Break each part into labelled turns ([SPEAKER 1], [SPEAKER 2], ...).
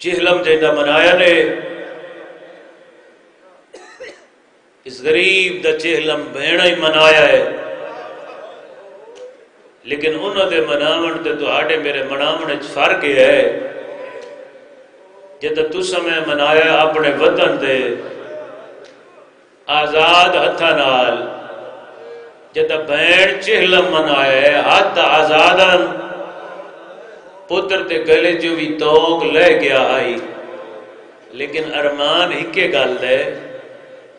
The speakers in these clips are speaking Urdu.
[SPEAKER 1] چہلم جیندہ منایا نے اس غریب دا چہلم بھیڑا ہی منایا ہے، لیکن انہوں دے منامن تے تو آڑے میرے منامن اچھ فرق ہے جدہ تو سمیں منایا اپنے وطن دے آزاد ہتھا نال، جدہ بھیڑ چہلم منایا ہے ہاتھ آزادن پتر تے گلے جو بھی توق لے گیا آئی، لیکن ارمان ہکے گل ہے،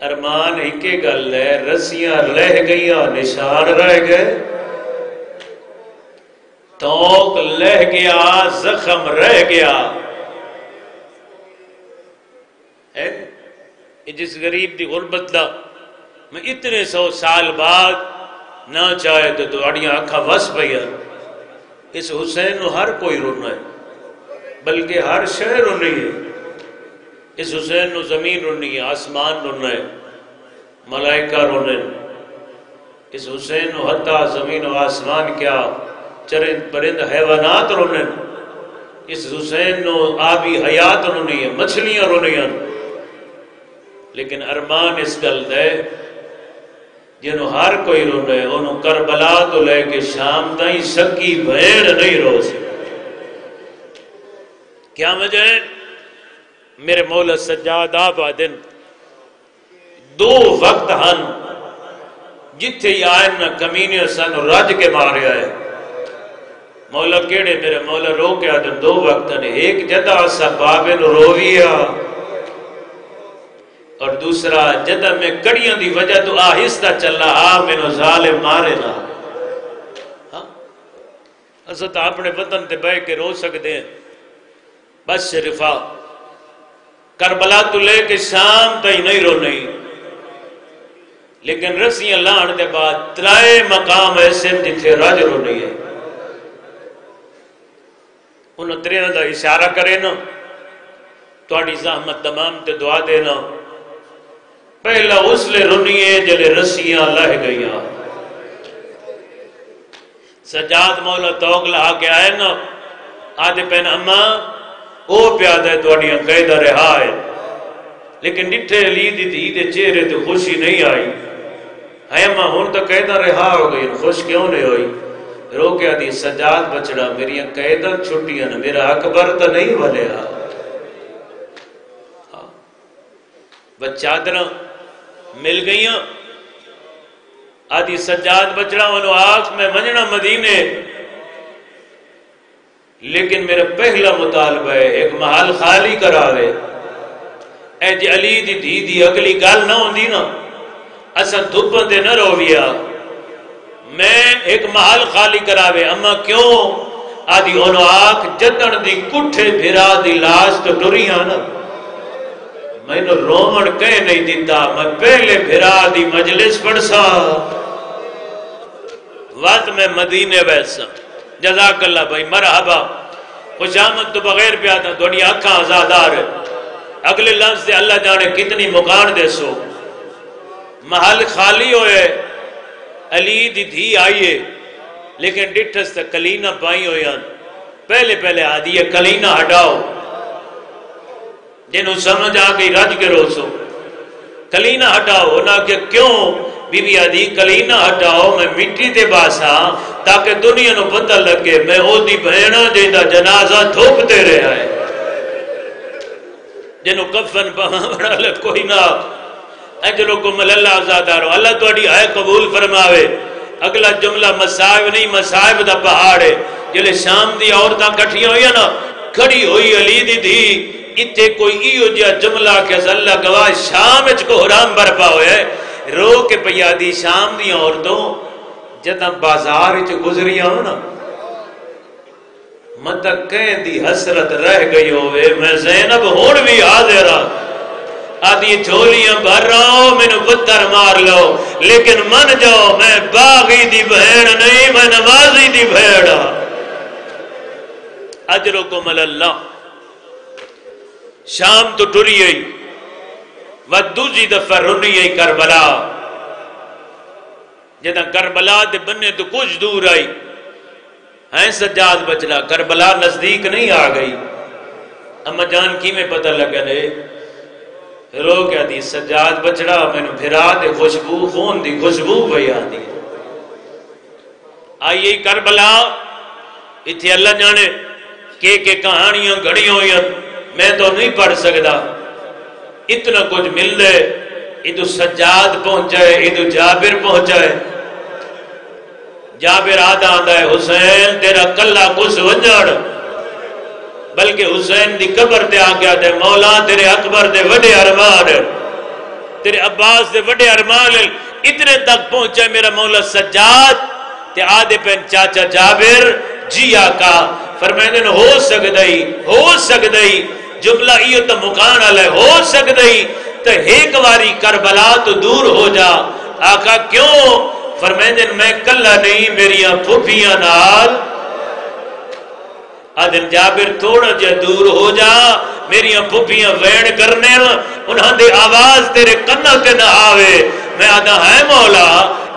[SPEAKER 1] ارمان ہکے گل ہے، رسیاں رہ گئیاں نشان رہ گئے، توق لہ گیا زخم رہ گیا ہے۔ جس غریب دی غربت دا میں اتنے 100 سال بعد نہ چاہے تو دوڑیاں آنکھا وس پیا، اس حسین نو ہر کوئی رونا ہے، بلکہ ہر شہر رونی ہے، اس حسین نو زمین رونی ہے، آسمان رونا ہے، ملائکہ رونے، اس حسین نو حتی زمین و آسمان کیا چرند پرند حیوانات رونے، اس حسین نو آبی حیات رونی ہے، مچھلیاں رونی ہیں، لیکن ارمان اس گل دے جنہوں ہر کوئی رونے، انہوں کربلا تو لے کے شام تائیں سکی بھیڑ نہیں رو سکتے۔ کیا وجہ ہے؟ میرے مولا سجاد آبادن 2 وقت ہن جتھے ہی آئے نہ کمینے سن رج کے مارے آئے، مولا کیڑے میرے مولا رو کے آدھن 2 وقت ہن، ایک جدہ سا بابن رویا اور دوسرا جدہ میں کڑیاں دی وجہ تو آہستہ چلا مینو ظالم مارے نہ۔ حضرت اپنے وطن تے بے کے رو سکتے ہیں، بس شریفہ کربلا تو لے کے شام تھی نہیں رو نہیں، لیکن رسیاں لان دے بعد 3 مقام ایسے جتھے رج رو نہیں ہے، انہوں 3 دا اشارہ کرے نا توڑی زحمت تمام تے دعا دینا۔ پہلا اس لے رنیے جلے رسیاں لہ گئیاں، سجاد مولا توق لہا کے آئے نا آدھے پہن اماں او پیادہ ہے توڑیاں قیدہ رہا ہے، لیکن ڈٹھے علی دی تھی دے چہرے تو خوشی نہیں آئی، ہے اماں ہون تو قیدہ رہا ہو گئی، خوش کیوں نہیں ہوئی؟ رو کے آدھی سجاد بچڑا میری قیدہ چھٹیاں میرا اکبر تو نہیں بھلیا، بچادرہ مل گئیاں آدھی سجاد بچڑا انہوں آخ میں منجنا مدینے، لیکن میرا پہلا مطالبہ ہے ایک محل خالی کراوے، اے جی علی دی دی اگلی گال نہ ہوں دی نا اسا دھپن دے نہ رویا، میں ایک محل خالی کراوے، اما کیوں؟ آدھی انہوں آخ جتن دی کٹھے بھرا دی لاش تو ٹریاں نا، میں نے رومن کہے نہیں دیتا، میں پہلے بھرا دی مجلس پڑھسا وقت میں مدینے ویسا۔ جزاک اللہ بھائی مرحبا، خوش آمد تو بغیر پہ آتا دونی آنکھاں آزادار ہے، اگلے لفظ سے اللہ جانے کتنی مکان دے سو، محل خالی ہوئے علی دی دھی آئیے، لیکن ڈٹھس تک کلینہ پائی ہوئے، پہلے آدھی ہے کلینہ ہٹاؤ، جنہوں سمجھ آگئی رج کے روسو کلینہ ہٹاؤ، انہاں کہ کیوں؟ بی بی آدھی کلینہ ہٹاؤ میں مٹی دے باسا تاکہ دنیا نو پتہ لگے میں او دی بہنہ دیتا جنازہ دھوپتے رہا ہے، جنہوں کفن پہاں بڑا لگ کوئی نہ اجرکم اللہ آزادارو، اللہ تو اڈی آئے قبول فرماوے۔ اگلا جملہ مصائب نہیں مصائب دا پہاڑ ہے، جلے شام دی عورتاں کٹھیاں ہوئی نا کھڑی ہوئی علی دی دی اتے کوئی ایو جا جملہ کہ اللہ گواہ شام اچ کو حرام برپا ہوئے رو کے پیادی شام دی عورتوں جدہ بازار اچ گزریاں ہونا مدد کہیں دی حسرت رہ گئی ہوئے، میں زینب ہون بھی حاضرہ آدھی جھولیاں بھر رہا ہوں میں نے پتر مار لو، لیکن من جاؤ میں باغی دی بھیڑ نہیں میں نمازی دی بھیڑا۔ اجرکم اللہ شام تو ٹری گئی و دوسری دفعہ رنی گئی کربلا، جدہ کربلا دے بننے تو کچھ دور آئی ہیں سجاد بچڑا، کربلا نزدیک نہیں آ گئی، اما جان کی میں پتہ لگا نے رو کیا دی سجاد بچڑا میں نے پھرا دے خوشبو خون دی خوشبو بیا دی آئیے کربلا اتھے اللہ جانے کہ کہانیاں گھڑیاں ہوئی میں تو نہیں پڑھ سکتا اتنا کچھ مل دے ادھو سجاد پہنچائے ادھو جابر پہنچائے جابر آدھا آدھا ہے حسین تیرا کلہ کس ونجڑ بلکہ حسین دی قبر تے آگیا دے مولا تیرے اکبر دے وڈے ارمان تیرے عباس دے وڈے ارمان اتنے تک پہنچے میرا مولا سجاد تے آدھے پہن چاچا جابر جی آقا فرمائنے ہو سکدائی جملہ ایو تا مکان علیہ ہو سکدائی تو ایک واری کربلا تو دور ہو جا آقا کیوں فرمائنے میں کلہ نہیں میریاں پھوپیاں نال آدھن جابر تھوڑا جا دور ہو جا میریاں پھوپیاں وین کرنے انہاں دے آواز تیرے کنہ تے نہ آوے میں آدھا ہے مولا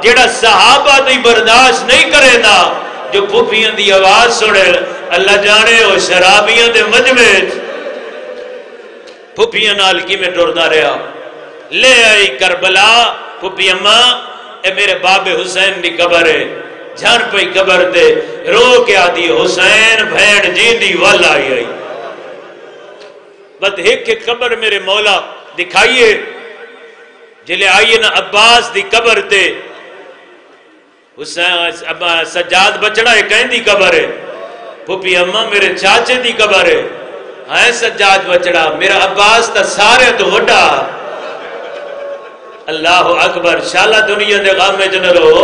[SPEAKER 1] جیڑا صحابہ دی برداشت نہیں کرے نا جو پھوپیاں دی آواز سنے اللہ جانے وہ شرابیاں دے مجمع پھوپیاں نال کی میں ٹردا رہا لے آئی کربلا پھوپی اماں اے میرے باب حسین دی قبر ہے جھان پئی قبر دے رو کے آدھی حسین بھین جیندی والا آئی بس ایک قبر میرے مولا دکھائیے جلے آئیے نا عباس دی قبر دے سجاد بچڑا ہے کہیں دی قبر ہے پھوپی اماں میرے چاچے دی قبر ہے ہاں سجاد بچڑا میرا عباس تا سارے تو وڈا اللہ اکبر شالا دنیا دے غام میں جن رو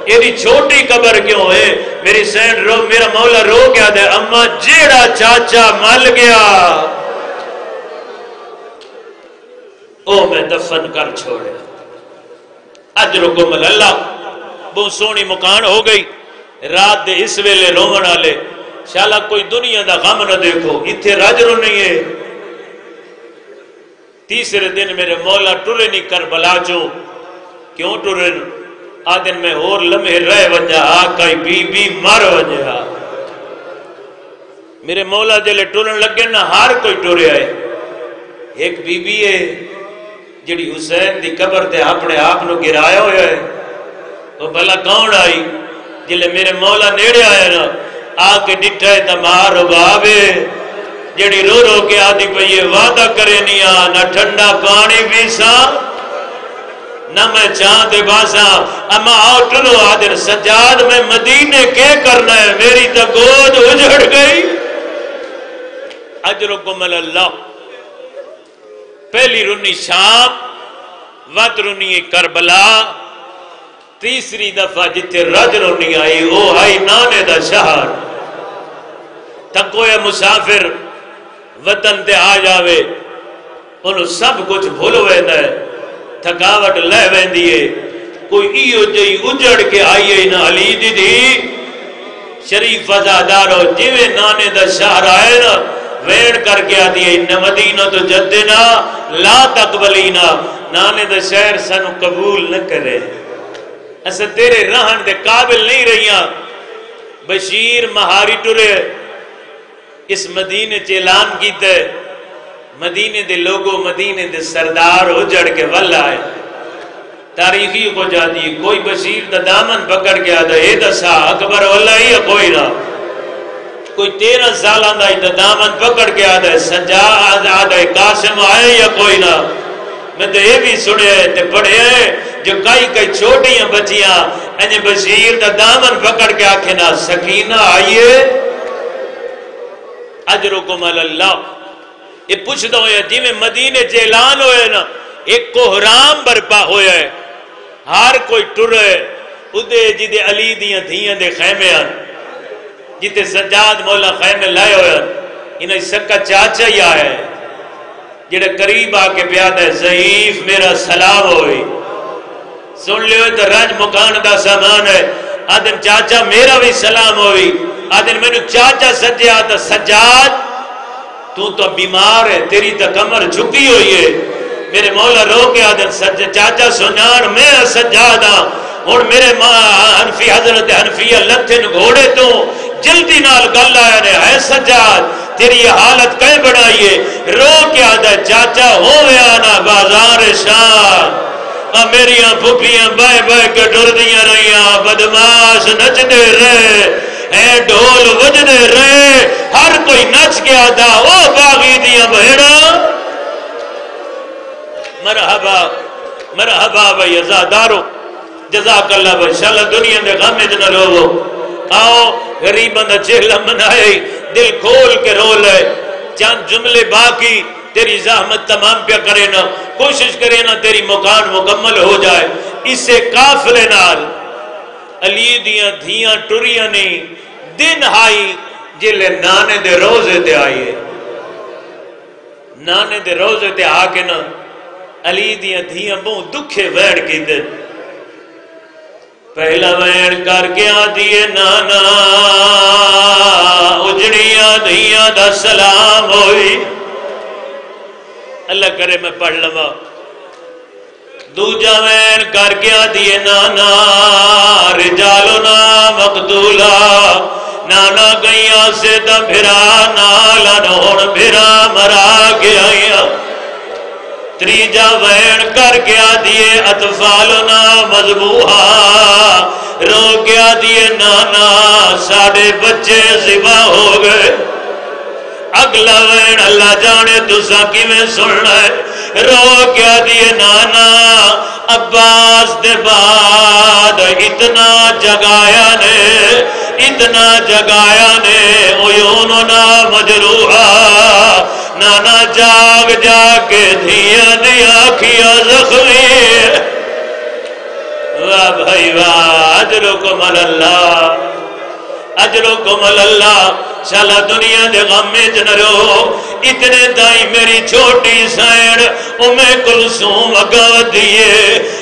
[SPEAKER 1] ایدی چھوٹی قبر کیوں ہے میری سین رو میرا مولا رو گیا دے اماں جیڑا چاچا مل گیا او میں دفن کر چھوڑے اجرکم اللہ بہت سونی مکان ہو گئی رات دے اس ویلے رومن آلے شالا کوئی دنیا دا غم نہ دیکھو اتھے راجرو نہیں ہے تیسرے دن میرے مولا ٹرے نہیں کربلا چوں کیوں ٹرے آدن میں اور لمحے رہ ونجا آقای بی بی مر ونجا میرے مولا جلے ٹرن لگے نا ہر کوئی ٹرے آئے ایک بی بی ہے جڑی حسین دی قبر تے اپنے آپ نو گرایا ہویا ہے وہ بھلا کون آئی جلے میرے مولا نیڑے آیا نا آکے ڈٹھا ہے تمہارو بابے جڑی رو رو کے آدھی پہ یہ وعدہ کرے نہیں نہ ٹھنڈا پانی پیسا نہ میں چاندے باسا اما آؤ ٹلو آدھر سجاد میں مدینے کے کرنا ہے میری تا گود اجڑ گئی اجرکم اللہ پہلی رنی شام وقت رنی کربلا تیسری دفعہ جتے رج رنی آئی وہ آئی نانے دا شہر تکوئے مسافر وطن تے آ جاوے انہوں سب کچھ بھول ویندہ ہے تھکاوٹ لے ویندیے کوئی ایو جئی اجڑ کے آئیے نہ علی دی دی شریف وزادارو جیوے نانے دا شہر آئے نا ویڑ کر کے آ دیئے انہ مدینہ تو جدنا لا تقبلینا نانے دا شہر سنو قبول نہ کرے ایسا تیرے رہن دے قابل نہیں رہیاں بشیر مہاری ٹرے اس مدینے چیلان کیتے مدینے دے لوگوں مدینے دے سردار اجڑ کے واللہ آئے تاریخی کو جاتی کوئی بشیر دا دامن پکڑ کے آدھا اے دسا اکبر واللہ ہی یا کوئی نہ کوئی 13 سالان دا دا دامن پکڑ کے آدھا سجاد آدھا قاسم آئے یا کوئی نہ میں تو یہ بھی سنے تے پڑھے جو کئی چھوٹیاں بچیاں انہیں بشیر دا دامن پکڑ کے آکھے نا سکینہ آئیے اجرکم اللہ یہ پوچھ دو یا جی میں مدینے چیلان ہوئے نا ایک کوہرام برپا ہویا ہے ہر کوئی ٹرے ادھے جدے علی دیاں دھیاں دے خیمے آن جتے سجاد مولا خیمے لائے ہویا انہیں سکا چاچا ہی آیا ہے جڑے قریب آکے پیادا ہے ضعیف میرا سلام ہوئی سن لیو تو رج مکان دا سامان ہے آدن چاچا میرا بھی سلام ہوئی آدن میں نے چاچا سجیا تا سجاد تو بیمار ہے تیری تا کمر جھکی ہوئی ہے میرے مولا رو کے آدن چاچا سنان میں سجادا اور میرے حنفی حضرت حنفیہ لتھن گھوڑے تو جلدی نال گل آیا نے ہے سجاد تیری حالت کہیں بڑھائیے رو کے آدھا چاچا ہوئے آنا بازار شان میریاں پھوپیاں بائے بائے کے ڈر دیاں رہیاں بدماش نچدے رہے اے ڈھول وجدے رہے ہر کوئی نچ کے آدھا او باغی دیاں بہڑا مرحبا مرحبا بھائی ازادارو جزاک اللہ بھائی انشاءاللہ دنیا میں غم اتنا لوگو آؤ غریباں دا چہلہ منائے دل کھول کے رو لے چند جملے باقی تیری زحمت تمام پہ کرے نا کوشش کرے نا تیری مکان مکمل ہو جائے اسے قافلے نال علی دیاں دھیاں ٹریاں نہیں دن آئی جلے نانے دے روزے دے آئیے نانے دے روزے دے آکے نا علی دیاں دھیاں بہت دکھے ویڑ کی دے پہلا ویڑ کر کے آدھیے نانا اجڑیاں دھیاں دا سلام ہوئی اللہ کرے میں پڑھ لوا دوجا وین کر کے آدھیے نانا رجالنا مقتولا نانا گئیاں سے دا بھرا نالا نون بھرا مرا کے آئیاں تریجا وین کر کے آدھیے اطفالنا مذبوحا رو کے آدھیے نانا ساڑھے بچے ذبح ہو گئے اگلا وین اللہ جانے تسا کی میں سننا ہے رو کیا دیے نانا عباس دے بعد اتنا جگایا نے عیوننا مجروحا نانا جاگ جاگ کے دھیاں دیا کیا زخمی واہ بھائی واہ اجرکم اللہ اجرکم اللہ شالا دنیا دے غم میں جنرو اتنے دائی میری چھوٹی سین کلثوم اگا دیئے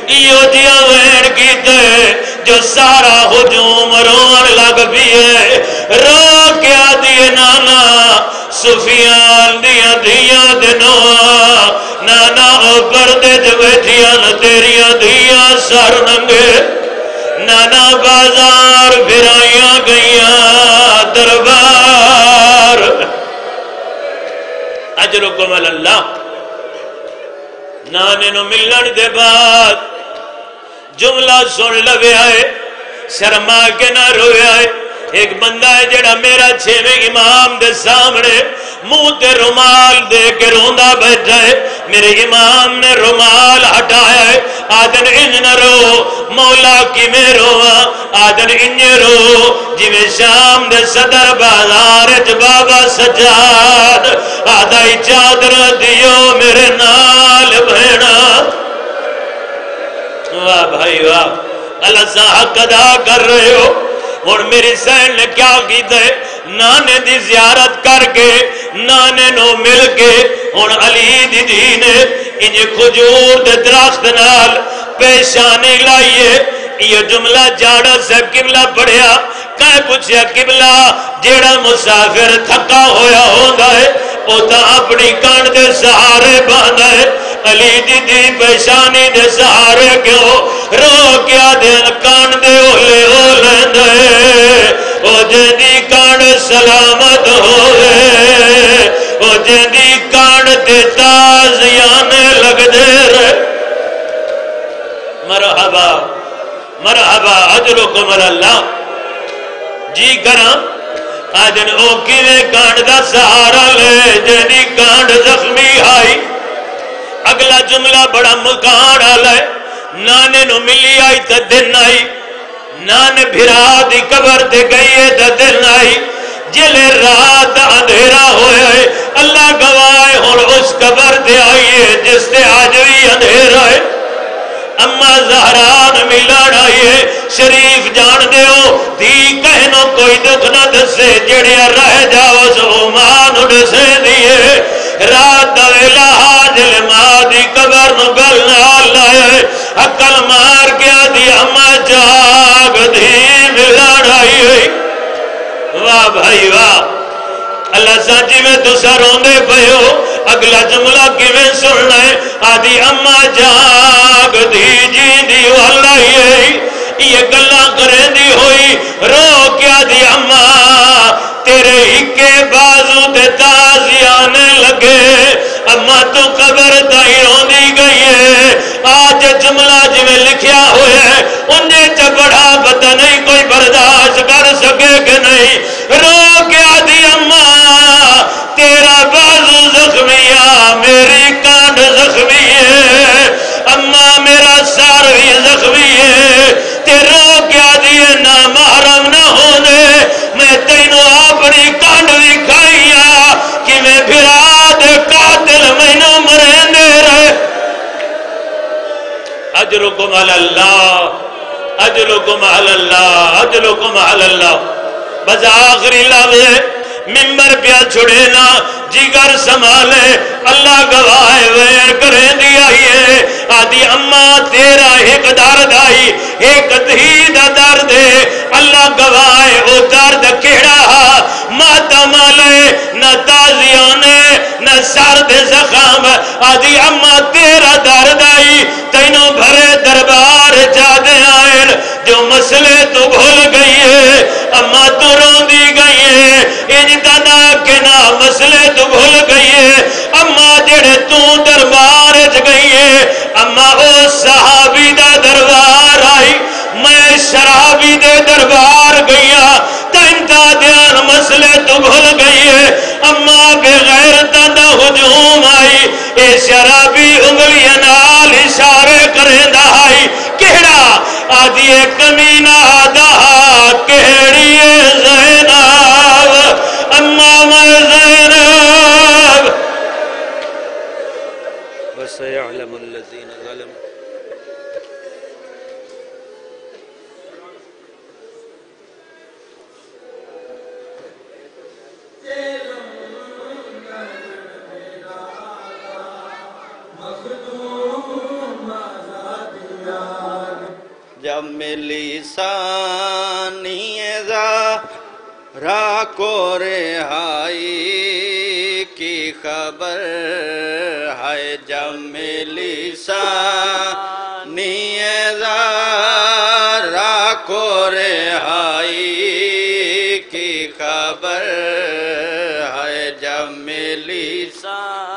[SPEAKER 1] ایو دیا وین کی دے جو سارا ہجوم رون لگ بیئے رو کیا دیئے نانا سفیان دیا دیا دنوا نانا او پردے جو بیٹھیاں تیریاں دیا سر ننگے نانا بازار پھرائیاں گئیاں دربار اجرکم اللہ نانے نو ملن دے بعد جملہ سن لوے آئے شرما کے نہ روے آئے ایک بندہ ہے جڑا میرا چھویں امام دے سامنے منہ تے رومال دے کے روندا بیٹھا ہے میرے امام نے رومال ہٹایا ہے آدن انج نہ رو مولا کی میں روا آدن انج رو جی میں شام دے صدر بازار اچ بابا سجاد آدھائی چادر دیو میرے نال بھینا واہ بھائی واہ اللہ سا حق ادا کر رہے ہو اور میری سین نے کیا کی دے نانے دی زیارت کر کے نانے نو مل کے اور علی دی دینے انجھے کھجور دے درخت نال پیشانی لائیے یہ جملہ جاڑا سے قبلہ پڑھیا کہے پوچھیا قبلہ جیڑا مسافر تھکا ہویا ہوندہ ہے وہ تا اپنی کان دے سہارے باندھا ہے علی دی پیشانی دے سہارے کیوں رو کیا دے کان دے اولے اولے دے او جدی کان سلامت ہوئے او جدی کان تے تازیانے لگ دے رہے مرحبا مرحبا اجرکم اللہ جی کراں آجن او کیوے کانڈ دا سہارا لے جنی کانڈ زخمی آئی اگلا جملہ بڑا مکان آلے نانے نو ملی آئی تا دن آئی نانے بھرا دی قبر دے گئیے تا دن آئی جلے رات اندھیرا ہوئے اللہ گوائے اور اس قبر دے آئیے جس دے آج بھی اندھیرا ہے اما زہران ملان آئیے شریف جان دے ہو دی کہنو کوئی دکھ نہ دسے جڑیا رہ جاؤ سو مان دسے دیئے رات دویلہ حاجل مادی قبر نو گل نال لائے عقل مار گیا دی اما جاگ دی ملان آئیے واہ بھائی واہ اللہ سانچی میں تو سروندے پہ ہو اگلا جملہ کی میں سننا ہے آدھی اما جاگ دی جی دی واللہ یہ یہ گلا کریں دی ہوئی رو کیا دی اماں تیرے ہکے بازو دے تازی آنے لگے اماں تو قبر تائی روندی گئی ہے آج جملہ جمیں لکھیا ہوئے انہیں چا بڑھا پتہ نہیں کوئی برداشت کر سکے کہ نہیں رو کیا دی اماں تیرا بازو زخمیہ میری کان زخمی ہے اماں میرا سار بھی زخمی ہے تیرو کیا دیئے نہ محرم نہ ہونے میں تینوں اپنی کانڈ بھی کھائیا کہ میں بھرا دے قاتل مینوں مرین دے رہے اجرکم علی اللہ اجرکم علی اللہ اجرکم علی اللہ بس آخری لفظ ممبر پیا چھڑے نا جگر سنبھالے اللہ گواہ ویر کریں دیا ہے آدھی اماں تیرا ایک درد آئی ایک دھی دا درد ہے اللہ گواہ او درد کیڑا ماتم لے نہ تازیانے نہ سرد زخم آدھی اماں تیرا درد آئی تینوں بھرے دربار جادے آئے جو مسئلے تو بھول گئی ہے اماں تو روندی گئی ہے انتنا کے نا مسئلے تو بھول گئی ہے اماں جڑے تو دربار گئی ہے اماں او صحابی دا دربار آئی میں شرابی دے دربار گیا تینتا دیان مسئلے تو بھول گئی ہے اماں بے غیرتہ دا ہجوم آئی اے شرابی انگلی نال اشارے کریں دا آئی کہڑا آدھی کمینہ دا کہڑی زینب اماں میں زینب وَسَيَعْلَمُ الَّذِينَ ظَلَمُوا
[SPEAKER 2] جب ملی ثانی زہرا کو رہائی کی خبر ہے جب ملی ثانی زہرا کو رہائی کی خبر ہے جب ملی ثانی